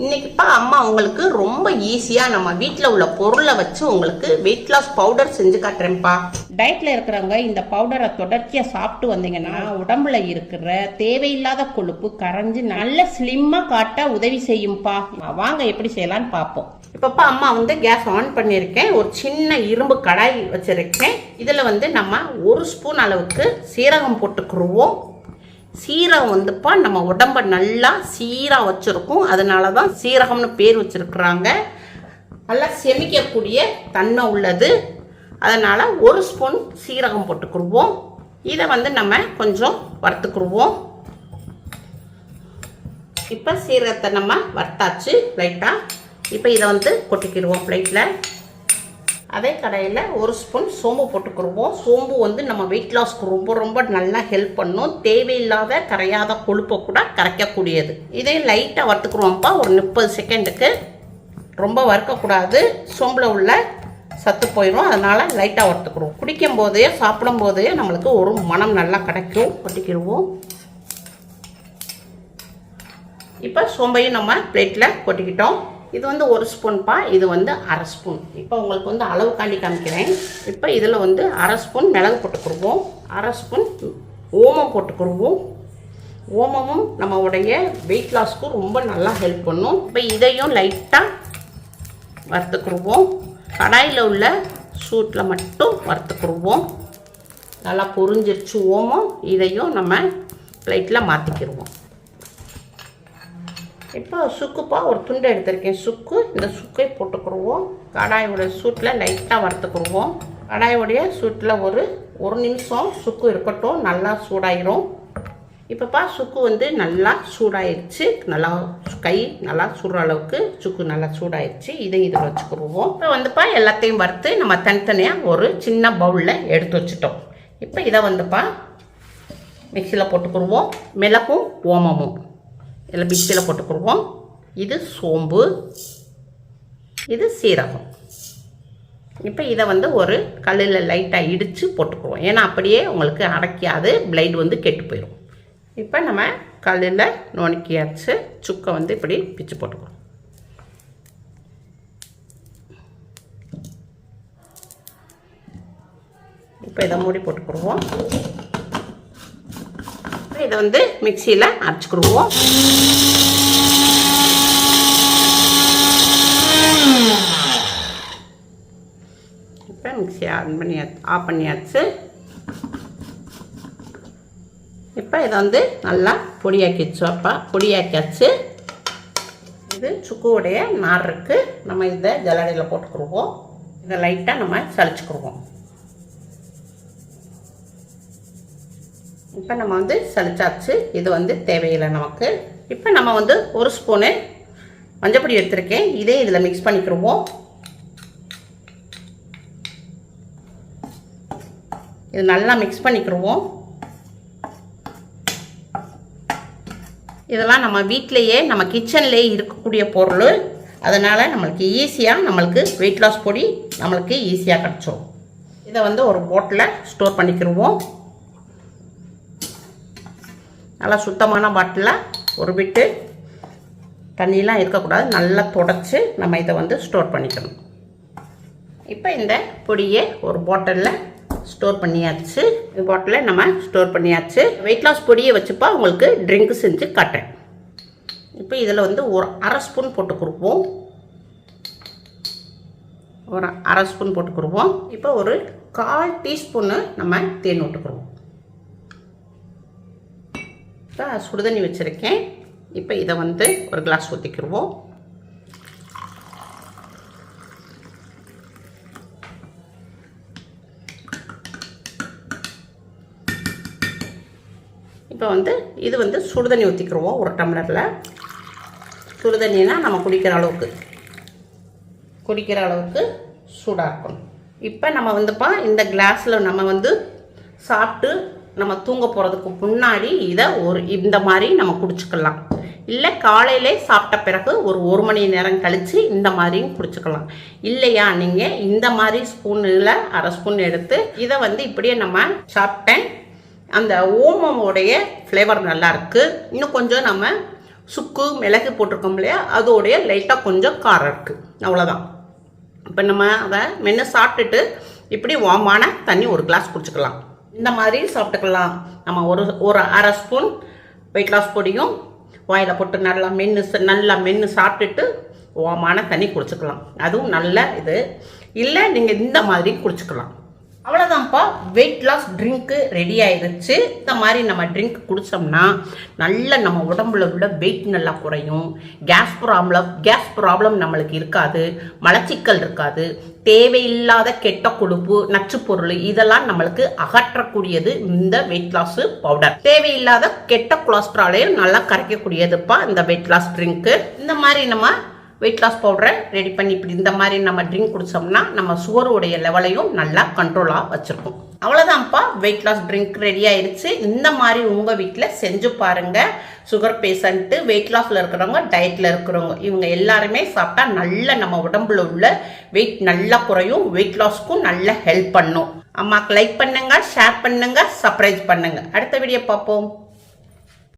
இன்னைக்குப்பா அம்மா உங்களுக்கு ரொம்ப ஈஸியா நம்ம வீட்டில் உள்ள பொருளை வச்சு உங்களுக்கு வெயிட் லாஸ் பவுடர் செஞ்சு காட்டுறேன்ப்பா. டயட்ல இருக்கிறவங்க இந்த பவுடரை தொடர்ச்சியா சாப்பிட்டு வந்தீங்கன்னா உடம்புல இருக்கிற தேவையில்லாத கொழுப்பு கரைஞ்சு நல்ல ஸ்லிம்மா காட்ட உதவி செய்யும்பா. வாங்க எப்படி செய்யலாம்னு பார்ப்போம். இப்பப்பா அம்மா கேஸ் ஆன் பண்ணியிருக்கேன். ஒரு சின்ன இரும்பு கடாய் வச்சிருக்கேன். இதுல நம்ம 1 ஸ்பூன் அளவுக்கு சீரகம் போட்டுக்குருவோம். சீரகம் நம்ம உடம்ப நல்லா சீராக வச்சுருக்கும். அதனால தான் சீரகம்னு பேர் வச்சுருக்குறாங்க. நல்லா செமிக்கக்கூடிய தன்மை உள்ளது. அதனால் 1 ஸ்பூன் சீரகம் போட்டுக்குருவோம். இதை நம்ம கொஞ்சம் வறுத்துக்குருவோம். இப்போ சீரகத்தை நம்ம வறுத்தாச்சு லைட்டாக. இப்போ இதை கொட்டிக்கிடுவோம் பிளேட்டில். அதே கடையில் 1 ஸ்பூன் சோம்பு போட்டுக்கிடுவோம். சோம்பு நம்ம வெயிட் லாஸ்க்கு ரொம்ப ரொம்ப நல்லா ஹெல்ப் பண்ணும். தேவையில்லாத கரையாத கொழுப்பை கூட கரைக்கக்கூடியது. இதையும் லைட்டாக வறுத்துக்குருவோம்ப்பா ஒரு 30 செகண்டுக்கு. ரொம்ப வறுக்கக்கூடாது, சோம்பில் உள்ள சத்து போயிடும். அதனால் லைட்டாக வறுத்துக்குருவோம். குடிக்கும் போதே சாப்பிடும் போதே நம்மளுக்கு ஒரு மனம் நல்லா கிடைக்கும். கொட்டிக்கிடுவோம். இப்போ சோம்பையும் நம்ம பிளேட்டில் கொட்டிக்கிட்டோம். இது 1 ஸ்பூன்ப்பா, இது 1/2 ஸ்பூன். இப்போ உங்களுக்கு அளவு காண்டி காமிக்கிறேன். இப்போ இதில் 1/2 ஸ்பூன் மிளகு போட்டுக்குருவோம். 1/2 ஸ்பூன் ஓமம் போட்டுக்குருவோம். ஓமமும் நம்மளுடைய வெயிட் லாஸ்க்கு ரொம்ப நல்லா ஹெல்ப் பண்ணும். இப்போ இதையும் லைட்டாக வறுத்துக்குருவோம். கடாயில் உள்ள சூட்டில் மட்டும் வறுத்துக்குருவோம். நல்லா பொரிஞ்சிருச்சு ஓமம். இதையும் நம்ம பிளேட்டில் மாற்றிக்கிடுவோம். இப்போ சுக்குப்பா ஒரு துண்டு எடுத்திருக்கேன். சுக்கு, இந்த சுக்கை போட்டுக்குருவோம். கடாயோடைய சூட்டில் லைட்டாக வறுத்துக்குருவோம். கடாயோடைய சூட்டில் ஒரு நிமிஷம் சுக்கு இருக்கட்டும், நல்லா சூடாயிரும். இப்போப்பா சுக்கு நல்லா சூடாயிருச்சு. நல்லா கை நல்லா சுடுற அளவுக்கு சுக்கு நல்லா சூடாயிருச்சு. இதை இதில் வச்சுக்குருவோம். இப்போ எல்லாத்தையும் வறுத்து நம்ம தனித்தனியாக ஒரு சின்ன பவுலில் எடுத்து வச்சுட்டோம். இப்போ இதை மிக்சியில் போட்டுக்குருவோம். மிளகும் ஓமமும் இதில் மிக்சியில் போட்டுக்குருவோம். இது சோம்பு, இது சீரகம். இப்போ இதை ஒரு கல்லில் லைட்டாக இடித்து போட்டுக்குருவோம். ஏன்னா அப்படியே உங்களுக்கு அடைக்காது, பிளைடு கெட்டு போயிடும். இப்போ நம்ம கல்லில் நுணுக்கியாச்சு. சுக்கை இப்படி பிச்சு போட்டுக்குவோம். இப்போ இதை மூடி போட்டுக்குருவோம். இதை மிக்சியில் அரைச்சிக்கிடுவோம். இப்போ மிக்சியை ஆஃப் பண்ணியாச்சு. இப்போ இதை நல்லா பொடியாக்கியாச்சு. இது சுக்குவுடைய நார் இருக்குது. நம்ம இதை ஜல்லடையில் போட்டுக்கிடுவோம். இதை லைட்டாக நம்ம சளிச்சுக்கிடுவோம். இப்போ நம்ம சளிச்சாச்சு. இது தேவையில்லை நமக்கு. இப்போ நம்ம 1 ஸ்பூனு மஞ்சப்பொடி எடுத்திருக்கேன். இதே இதில் மிக்ஸ் பண்ணிக்கிடுவோம். இது நல்லா மிக்ஸ் பண்ணிக்கிடுவோம். இதெல்லாம் நம்ம வீட்டிலையே நம்ம கிச்சன்லேயே இருக்கக்கூடிய பொருள். அதனால் நம்மளுக்கு ஈஸியாக வெயிட் லாஸ் பொடி நம்மளுக்கு ஈஸியாக கிடச்சிரும். இதை ஒரு பாட்டிலில் ஸ்டோர் பண்ணிக்கிடுவோம். நல்லா சுத்தமான பாட்டிலில் ஒரு பிட்டு தண்ணியெலாம் இருக்கக்கூடாது. நல்லா தொடச்சி நம்ம இதை ஸ்டோர் பண்ணிக்கணும். இப்போ இந்த பொடியை ஒரு பாட்டிலில் ஸ்டோர் பண்ணியாச்சு. இந்த பாட்டிலில் நம்ம ஸ்டோர் பண்ணியாச்சு. வெயிட் லாஸ் பொடியை வச்சுப்பா உங்களுக்கு ட்ரிங்க் செஞ்சு காட்டுறேன். இப்போ இதில் ஒரு 1/2 ஸ்பூன் போட்டுக்குருவோம். ஒரு 1/2 ஸ்பூன் போட்டுக்குருவோம். இப்போ ஒரு 1/4 டீஸ்பூனு நம்ம தேன் விட்டுக்குருவோம். இப்போ சுடுதண்ணி வச்சுருக்கேன். இப்போ இதை ஒரு கிளாஸ் ஊற்றிக்கிடுவோம். இப்போ இது சுடுதண்ணி ஊற்றிக்கிடுவோம். ஒரு டம்ளரில் சுடுதண்ணினா நம்ம குடிக்கிற அளவுக்கு சூடாக இருக்கணும். இப்போ நம்ம இந்த கிளாஸில் நம்ம சாப்பிட்டு நம்ம தூங்க போகிறதுக்கு முன்னாடி இதை இந்த மாதிரி நம்ம குடிச்சுக்கலாம். இல்லை காலையிலே சாப்பிட்ட பிறகு ஒரு 1 மணி நேரம் கழித்து இந்த மாதிரியும் குடிச்சுக்கலாம். இல்லையா நீங்கள் இந்த மாதிரி ஸ்பூனில் 1/2 ஸ்பூன் எடுத்து இதை இப்படியே நம்ம சாப்பிட்டேன். அந்த ஓமமுடைய ஃப்ளேவர் நல்லாயிருக்கு. இன்னும் கொஞ்சம் நம்ம சுக்கு மிளகு போட்டிருக்கோம் இல்லையா, அதோடைய லைட்டாக கொஞ்சம் காரம் இருக்குது, அவ்வளோதான். இப்போ நம்ம அதை மென்று சாப்பிட்டுட்டு இப்படி வார்மான தண்ணி ஒரு கிளாஸ் குடிச்சுக்கலாம். இந்த மாதிரி சாப்பிட்டுக்கலாம். நம்ம ஒரு அரை ஸ்பூன் வெயிட் லாஸ் பொடியும் வாயில் போட்டு நல்லா மென்று சாப்பிட்டுட்டு வார்மான தண்ணி குடிச்சுக்கலாம். அதுவும் நல்ல இது. இல்லை நீங்கள் இந்த மாதிரி குடிச்சுக்கலாம். அவ்வளோதான்ப்பா, வெயிட் லாஸ் ட்ரிங்க்கு ரெடி ஆயிடுச்சு. இந்த மாதிரி நம்ம ட்ரிங்க் குடித்தோம்னா நல்ல நம்ம உடம்புல உள்ள வெயிட் நல்லா குறையும். கேஸ் ப்ராப்ளம் நம்மளுக்கு இருக்காது, மலச்சிக்கல் இருக்காது, தேவையில்லாத கெட்ட கொழுப்பு நச்சு பொருள் இதெல்லாம் நம்மளுக்கு அகற்றக்கூடியது இந்த வெயிட் லாஸ் பவுடர். தேவையில்லாத கெட்ட கொலஸ்ட்ராலையும் நல்லா கரைக்கக்கூடியதுப்பா இந்த வெயிட் லாஸ் ட்ரிங்க்கு. இந்த மாதிரி நம்ம வெயிட் லாஸ் பவுடரை ரெடி பண்ணி இப்படி இந்த மாதிரி நம்ம ட்ரிங்க் குடித்தோம்னா நம்ம சுகருடைய லெவலையும் நல்லா கண்ட்ரோலாக வச்சுருக்கோம். அவ்வளோதான்ப்பா, வெயிட் லாஸ் ட்ரிங்க் ரெடி ஆயிடுச்சு. இந்த மாதிரி உங்கள் வீட்டில் செஞ்சு பாருங்கள். சுகர் பேஷண்ட்டு, வெயிட் லாஸில் இருக்கிறவங்க, டயட்டில் இருக்கிறவங்க, இவங்க எல்லாருமே சாப்பிட்டா நல்ல நம்ம உடம்புல உள்ள வெயிட் நல்லா குறையும், வெயிட் லாஸ்க்கும் நல்ல ஹெல்ப் பண்ணும். அம்மாவுக்கு லைக் பண்ணுங்க, ஷேர் பண்ணுங்க, சப்ஸ்கிரைப் பண்ணுங்க. அடுத்த வீடியோ பார்ப்போம்.